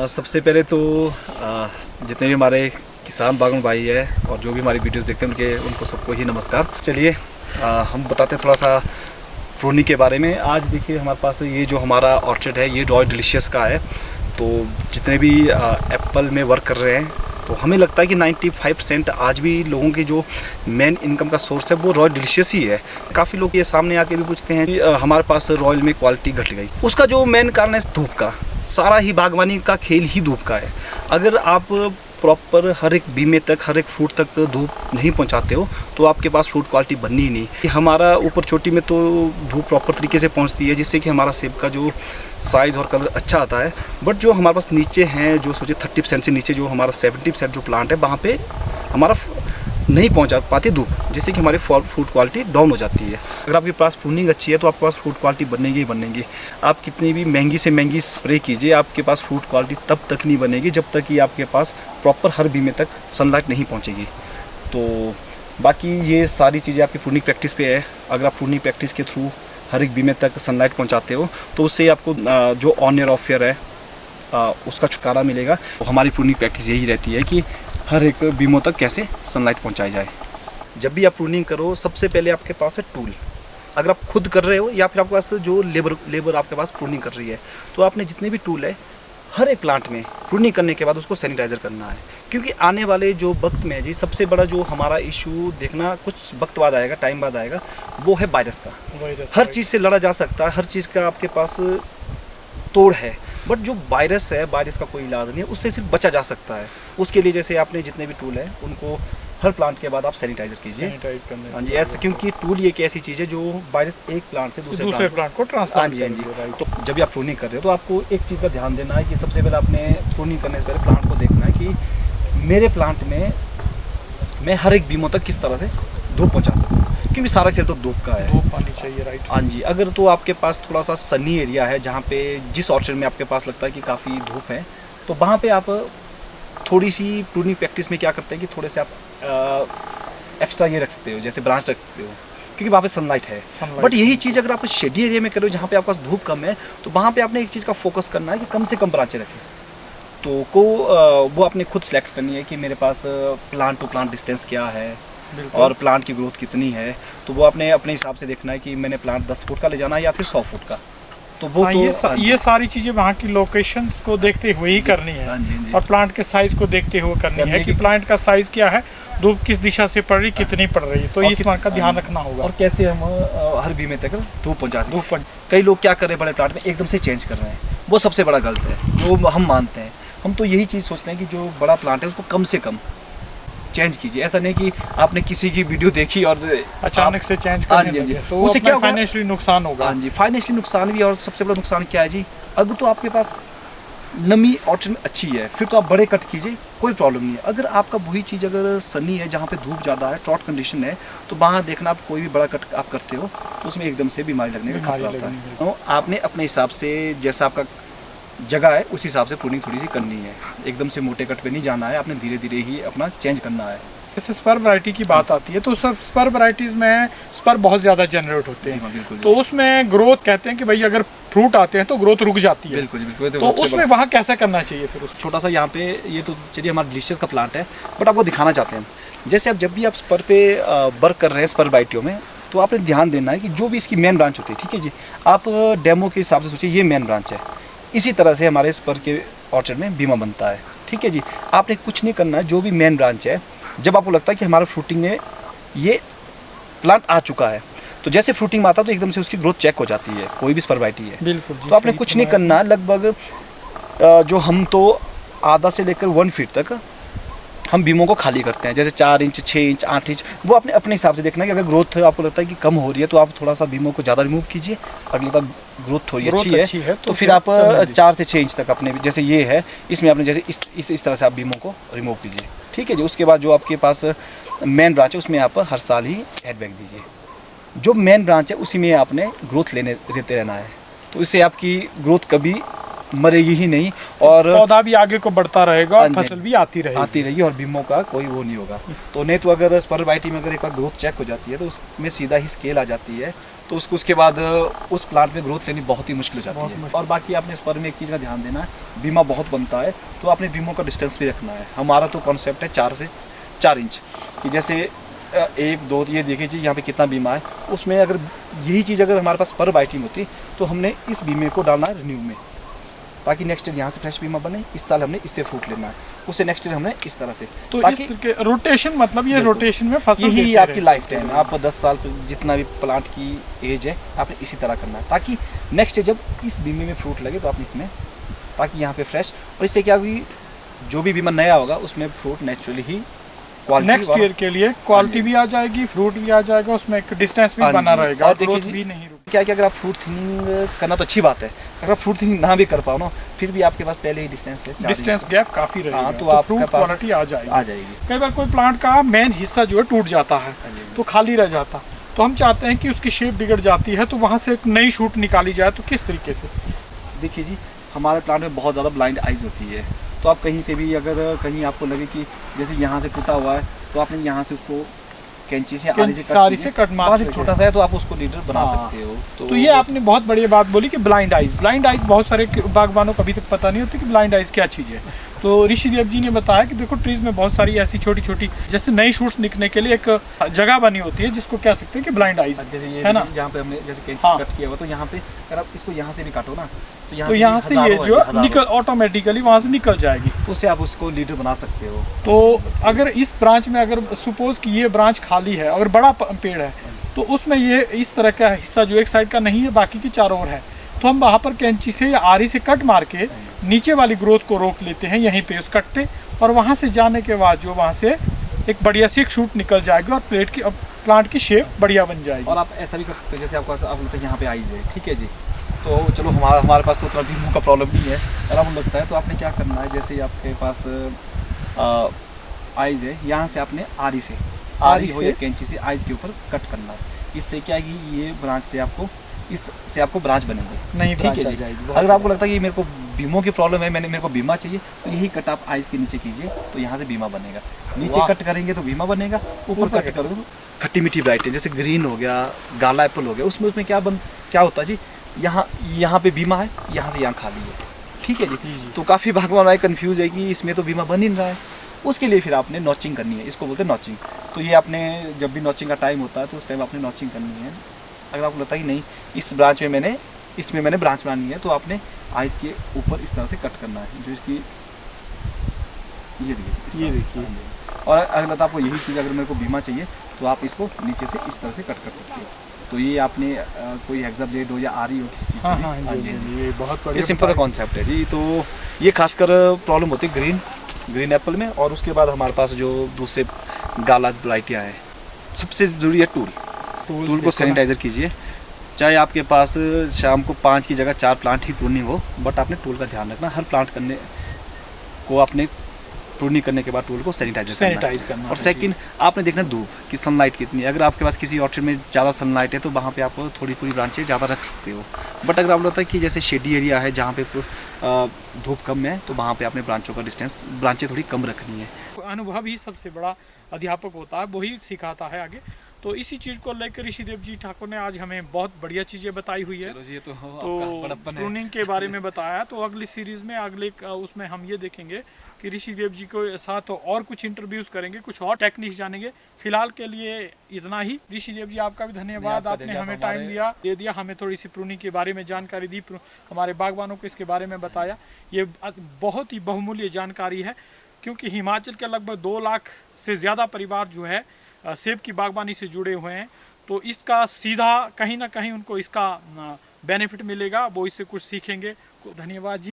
सबसे पहले तो जितने भी हमारे किसान बागवान भाई है और जो भी हमारी वीडियोस देखते हैं उनको सबको ही नमस्कार। चलिए हम बताते हैं थोड़ा सा प्रूनिंग के बारे में। आज देखिए हमारे पास ये जो हमारा ऑर्चिड है ये रॉयल डिलीशियस का है। तो जितने भी एप्पल में वर्क कर रहे हैं तो हमें लगता है कि 95% आज भी लोगों की जो मेन इनकम का सोर्स है वो रॉयल डिलीशियस ही है। काफ़ी लोग ये सामने आके भी पूछते हैं कि हमारे पास रॉयल में क्वालिटी घट गई। उसका जो मेन कारण है धूप का। सारा ही बागवानी का खेल ही धूप का है। अगर आप प्रॉपर हर एक बीमे तक हर एक फ्रूट तक धूप नहीं पहुंचाते हो तो आपके पास फ्रूट क्वालिटी बननी ही नहीं। हमारा ऊपर चोटी में तो धूप प्रॉपर तरीके से पहुंचती है जिससे कि हमारा सेब का जो साइज़ और कलर अच्छा आता है। बट जो हमारे पास नीचे हैं जो सोचिए 30% से नीचे जो हमारा 70% जो प्लांट है वहाँ पे हमारा नहीं पहुंचा पाती धूप, जिससे कि हमारी फ्रूट क्वालिटी डाउन हो जाती है। अगर आपके पास प्रूनिंग अच्छी है तो आपके पास फ्रूट क्वालिटी बनेगी ही बनेगी। आप कितनी भी महंगी से महंगी स्प्रे कीजिए आपके पास फ्रूट क्वालिटी तब तक नहीं बनेगी जब तक कि आपके पास प्रॉपर हर बीमे तक सनलाइट नहीं पहुंचेगी। तो बाकी ये सारी चीज़ें आपकी प्रूनिंग प्रैक्टिस पे है। अगर आप प्रूनिंग प्रैक्टिस के थ्रू हर एक बीमे तक सनलाइट पहुँचाते हो तो उससे आपको जो ऑन एयर ऑफ एयर है उसका छुटकारा मिलेगा। तो हमारी प्रूनिंग प्रैक्टिस यही रहती है कि हर एक बीमों तक कैसे सनलाइट पहुंचाई जाए। जब भी आप प्रूनिंग करो सबसे पहले आपके पास है टूल। अगर आप खुद कर रहे हो या फिर आपके पास जो लेबर आपके पास प्रूनिंग कर रही है तो आपने जितने भी टूल है हर एक प्लांट में प्रूनिंग करने के बाद उसको सैनिटाइजर करना है। क्योंकि आने वाले जो वक्त में जी सबसे बड़ा जो हमारा इशू देखना कुछ वक्त बाद आएगा, टाइम बाद आएगा, वो है वायरस का। हर चीज़ से लड़ा जा सकता है, हर चीज़ का आपके पास तोड़ है, बट जो वायरस है वायरस का कोई इलाज नहीं है, उससे सिर्फ बचा जा सकता है। उसके लिए जैसे आपने जितने भी टूल है उनको हर प्लांट के बाद आप सैनिटाइजर कीजिए। हाँ जी, ऐसे क्योंकि टूल एक ऐसी चीज़ है जो वायरस एक प्लांट से दूसरे प्लांट को ट्रांसफर। हाँ जी। तो जब भी आप प्रूनिंग कर रहे हो तो आपको एक चीज़ का ध्यान देना है कि सबसे पहले आपने प्रूनिंग करने से पहले प्लांट को देखना है कि मेरे प्लांट में मैं हर एक बीमों तक किस तरह से धूप पहुँचा सकूँ, क्योंकि सारा खेल तो धूप का है। धूप पानी चाहिए, राइट। हाँ जी, अगर तो आपके पास थोड़ा सा सनी एरिया है जहाँ पे जिस ऑर्चर्ड में आपके पास लगता है कि काफ़ी धूप है तो वहाँ पे आप थोड़ी सी प्रूनिंग प्रैक्टिस में क्या करते हैं कि थोड़े से आप एक्स्ट्रा ये रख सकते हो, जैसे ब्रांच रख सकते हो, क्योंकि वहाँ पे सनलाइट है। बट यही चीज़ अगर आप शेडी एरिया में करो जहाँ पे आपके पास धूप कम है तो वहाँ पे आपने एक चीज़ का फोकस करना है कि कम से कम ब्रांचें रखें। तो वो आपने खुद सेलेक्ट करनी है कि मेरे पास प्लांट टू प्लांट डिस्टेंस क्या है और प्लांट की ग्रोथ कितनी है। तो वो आपने अपने हिसाब से देखना है कि मैंने प्लांट 10 फुट का ले जाना है या फिर 100 फुट का। तो वो ये सारी चीज़ें वहाँ की लोकेशंस को देखते हुए ही करनी है। और प्लांट के साइज को देखते हुए करनी है कि प्लांट का साइज क्या है, धूप किस दिशा से पड़ रही, कितनी पड़ रही है, तो इस बात का ध्यान रखना होगा। और कैसे हम हर बीमे तक धूप पहुँचा सकते। कई लोग क्या कर रहे हैं बड़े प्लांट में एकदम से चेंज कर रहे हैं, वो सबसे बड़ा गलत है। वो हम मानते हैं, हम तो यही चीज़ सोचते हैं कि जो बड़ा प्लांट है उसको कम से कम चेंज कीजिए। ऐसा नहीं कि आपने किसी की वीडियो देखी और अचानक से चेंज कर दिया तो उससे क्या फाइनेंशियली नुकसान होगा। हाँ जी, फाइनेंशियली नुकसान भी। और सबसे बड़ा नुकसान क्या है जी, अगर तो आपके पास नमी ऑर्चर्ड में अच्छी है फिर तो आप बड़े कट कीजिए, कोई प्रॉब्लम नहीं है। अगर आपका वही चीज़ अगर सनी है जहाँ पे धूप ज़्यादा है, ट्रॉट कंडीशन है, तो वहाँ देखना आप कोई भी बड़ा कट आप करते हो तो उसमें एकदम से बीमारी लगने का खतरा होता है। तो आपने अपने हिसाब से जैसा आपका जगह है उस हिसाब से प्रूनिंग थोड़ी सी करनी है। एकदम से मोटे कट पे नहीं जाना है, आपने धीरे धीरे ही अपना चेंज करना है। जैसे स्पर वैरायटी की बात आती है तो स्पर वैरायटीज़ में स्पर बहुत ज़्यादा जनरेट होते हैं, तो उसमें ग्रोथ कहते हैं कि भाई अगर फ्रूट आते हैं तो ग्रोथ रुक जाती है। बिल्कुल। तो उसमें वहाँ कैसा करना चाहिए फिर? छोटा सा यहाँ पे ये तो चलिए हमारा डिलीशियस का प्लांट है, बट आपको दिखाना चाहते हैं जैसे आप जब भी आप स्पर पे वर्क कर रहे हैं स्पर वैरायटियों में तो आपने ध्यान देना है कि जो भी इसकी मेन ब्रांच होती है, ठीक है जी, आप डेमो के हिसाब से सोचिए ये मेन ब्रांच है। इसी तरह से हमारे स्पर के ऑर्चर्ड में बीमा बनता है, ठीक है जी। आपने कुछ नहीं करना है, जो भी मेन ब्रांच है जब आपको लगता है कि हमारा फ्रूटिंग में ये प्लांट आ चुका है तो जैसे फ्रूटिंग में आता है तो एकदम से उसकी ग्रोथ चेक हो जाती है, कोई भी स्पर वैरायटी है। बिल्कुल। तो आपने कुछ नहीं करना, लगभग जो हम तो आधा से लेकर 1 फीट तक हम बीमों को खाली करते हैं, जैसे 4 इंच 6 इंच 8 इंच। वो आपने अपने हिसाब से देखना है कि अगर ग्रोथ आपको लगता है कि कम हो रही है तो आप थोड़ा सा बीमों को ज़्यादा रिमूव कीजिए। अगर लगता है ग्रोथ थोड़ी अच्छी है तो फिर आप 4 से 6 इंच तक अपने जैसे ये है इसमें आपने जैसे इस तरह से आप बीमों को रिमूव कीजिए, ठीक है जी। उसके बाद जो आपके पास मेन ब्रांच है उसमें आप हर साल ही एडबैक दीजिए। जो मेन ब्रांच है उसी में आपने ग्रोथ लेते रहना है, तो इससे आपकी ग्रोथ कभी मरेगी ही नहीं, और पौधा भी आगे को बढ़ता रहेगा और हाँ जी, फसल भी आती रहेगी और बीमों का कोई वो नहीं होगा। तो नहीं तो अगर स्पर वैरायटी में अगर एक बार ग्रोथ चेक हो जाती है तो उसमें सीधा ही स्केल आ जाती है, तो उसके बाद उस प्लांट में ग्रोथ लेनी बहुत ही मुश्किल हो जाती है। और बाकी आपने स्पर में एक चीज़ का ध्यान देना है, बीमा बहुत बनता है तो आपने बीमों का डिस्टेंस भी रखना है। हमारा तो कॉन्सेप्ट है 4 से 4 इंच कि जैसे 1 2 ये देखिए जी यहाँ पे कितना बीमा है, उसमें अगर यही चीज़ अगर हमारे पास स्पर बाइटिंग होती तो हमने इस बीमे को डालना है रिन्यू में, ताकि नेक्स्ट ईयर यहाँ से फ्रेश बीमा बने। इस साल हमने इससे फ्रूट लेना है, उससे नेक्स्ट ईयर हमने इस तरह से, तो ताकि इस रोटेशन मतलब ये रोटेशन में फसल यही देते आपकी रहे। लाइफ टाइम है। आप 10 साल जितना भी प्लांट की एज है आपने इसी तरह करना है, ताकि नेक्स्ट ईयर जब इस बीमे में फ्रूट लगे तो आप इसमें, ताकि यहाँ पे फ्रेश, और इससे क्या होगी जो भी बीमा नया होगा उसमें फ्रूट नेचुरली ही नेक्स्ट ईयर के लिए क्वालिटी भी आ जाएगी, फ्रूट भी आ जाएगा, उसमें एक डिस्टेंस भी बना रहेगा, और देखिए ग्रोथ भी नहीं रुकेगी। क्या अगर आप फ्रूट थिनिंग करना तो अच्छी बात है, अगर आप फ्रूट थिनिंग ना भी कर पाओ ना, फिर भी आपके पास पहले ही डिस्टेंस है, डिस्टेंस गैप काफी रहेगा, हाँ, तो फ्रूट क्वालिटी आ जाएगी। कई बार कोई प्लांट का मेन हिस्सा जो है टूट जाता है तो खाली रह जाता, तो हम चाहते हैं कि उसकी शेप बिगड़ जाती है, तो वहाँ से एक नई शूट निकाली जाए, तो किस तरीके से? देखिए जी, हमारे प्लांट में बहुत ज़्यादा ब्लाइंड आइज होती है, तो आप कहीं से भी अगर कहीं आपको लगे कि जैसे यहाँ से टूटा हुआ है तो आपने यहाँ से उसको कैंची से सारी से कट मार, छोटा सा है तो आप उसको लीडर बना सकते हो। तो ये आपने बहुत बढ़िया बात बोली कि ब्लाइंड आइज बहुत सारे बागबानों को अभी तक पता नहीं होती कि ब्लाइंड आइज क्या चीज़ है। तो ऋषिदेव जी ने बताया कि देखो ट्रीज में बहुत सारी ऐसी छोटी छोटी जैसे नई शूट्स निकलने के लिए एक जगह बनी होती है जिसको कह सकते हैं कि ब्लाइंड आइज, है ना? जहाँ पे हमने जैसे कैंची कट किया हुआ, तो यहाँ पे अगर आप इसको यहाँ से भी काटो ना तो यहाँ से ये जो निकल ऑटोमेटिकली वहाँ से निकल जाएगी, तो उससे आप उसको लीडर बना सकते हो। तो अगर इस ब्रांच में अगर सपोज कि ये ब्रांच खाली है, अगर बड़ा पेड़ है तो उसमें ये इस तरह का हिस्सा जो एक साइड का नहीं है बाकी की चारों ओर है, तो हम वहाँ पर कैंची से या आरी से कट मार के नीचे वाली ग्रोथ को रोक लेते हैं यहीं पे उस कट पे, और वहाँ से जाने के बाद जो वहाँ से एक बढ़िया सी एक शूट निकल जाएगी और प्लांट की शेप बढ़िया बन जाएगी। और आप ऐसा भी कर सकते हैं, जैसे आपको यहाँ पे आइज है, ठीक है जी, तो चलो हमारे पास तो उतना बीमों का प्रॉब्लम नहीं है, अगर आपको लगता है तो आपने क्या करना है, जैसे आपके पास आइज है, यहाँ से आपने आरी हो या कैंची से आइज के ऊपर कट करना है। इससे क्या है कि ये ब्रांच से आपको ब्रांच बनेंगे, नहीं ठीक है जी। अगर आपको लगता है कि मेरे को बीमों की प्रॉब्लम है, मेरे को बीमा चाहिए, तो यही कट आप आइज के नीचे कीजिए, तो यहाँ से बीमा बनेगा। नीचे कट करेंगे तो बीमा बनेगा, ऊपर कट करोगे तो खट्टी मीठी वैरायटी जैसे ग्रीन हो गया, गाला एप्पल हो गया, उसमें क्या होता है जी, यहाँ पे बीमा है, यहाँ से यहाँ खाली है, ठीक है जी। तो काफ़ी बागवान कंफ्यूज है कि इसमें तो बीमा बन ही नहीं रहा है, उसके लिए फिर आपने नॉचिंग करनी है, इसको बोलते हैं नॉचिंग। तो ये आपने जब भी नॉचिंग का टाइम होता है तो उस टाइम आपने नॉचिंग करनी है। अगर आपको लगता है कि नहीं इस ब्रांच में इसमें मैंने ब्रांच बनानी है, तो आपने आइज के ऊपर इस तरह से कट करना है, जो इसकी ये देखिए। और अगर लगता है आपको यही चीज़ अगर मेरे को बीमा चाहिए तो आप इसको नीचे से इस तरह से कट कर सकते हो। तो ये आपने कोई हेक्सा ब्लेड हो या आरी हो किसी चीज़ से, ये बहुत बढ़िया, ये सिंपल कॉन्सेप्ट है जी। तो ये खासकर प्रॉब्लम होती है ग्रीन एप्पल में। और उसके बाद हमारे पास जो दूसरे गाला वैरायटियाँ हैं, सबसे ज़रूरी है टूल को सैनिटाइज़र कीजिए। चाहे आपके पास शाम को 5 की जगह 4 प्लांट ही प्रूनिंग हो, बट आपने टूल का ध्यान रखना, हर प्लांट करने को आपने प्रूनिंग करने के बाद टूल को सैनिटाइज करना। और सेकंड आपने देखना धूप की सनलाइट कितनी है। अगर आपके पास किसी ऑर्चर्ड में ज़्यादा सनलाइट है तो वहाँ पे आप थोड़ी ब्रांचें ज़्यादा रख सकते हो, बट अगर आपको लगता है कि जैसे शेडी एरिया है जहाँ पे धूप कम है तो वहाँ पे आपने ब्रांचें थोड़ी कम रखनी है। अनुभव ही सबसे बड़ा अध्यापक होता है, वही सिखाता है आगे। तो इसी चीज़ को लेकर ऋषिदेव जी ठाकुर ने आज हमें बहुत बढ़िया चीज़ें बताई हुई है। ये तो प्रूनिंग के बारे में बताया, तो अगली सीरीज़ में उसमें हम ये देखेंगे कि ऋषिदेव जी के साथ और कुछ इंटरव्यूज़ करेंगे, कुछ और टेक्निक्स जानेंगे। फिलहाल के लिए इतना ही। ऋषिदेव जी आपका भी धन्यवाद, आपने हमें टाइम दे दिया, हमें थोड़ी सी प्रूनिंग के बारे में जानकारी दी, हमारे बागवानों को इसके बारे में बताया। ये बहुत ही बहुमूल्य जानकारी है, क्योंकि हिमाचल के लगभग 2 लाख से ज़्यादा परिवार जो है सेब की बागवानी से जुड़े हुए हैं, तो इसका सीधा कहीं ना कहीं उनको इसका बेनिफिट मिलेगा, वो इससे कुछ सीखेंगे। धन्यवाद जी।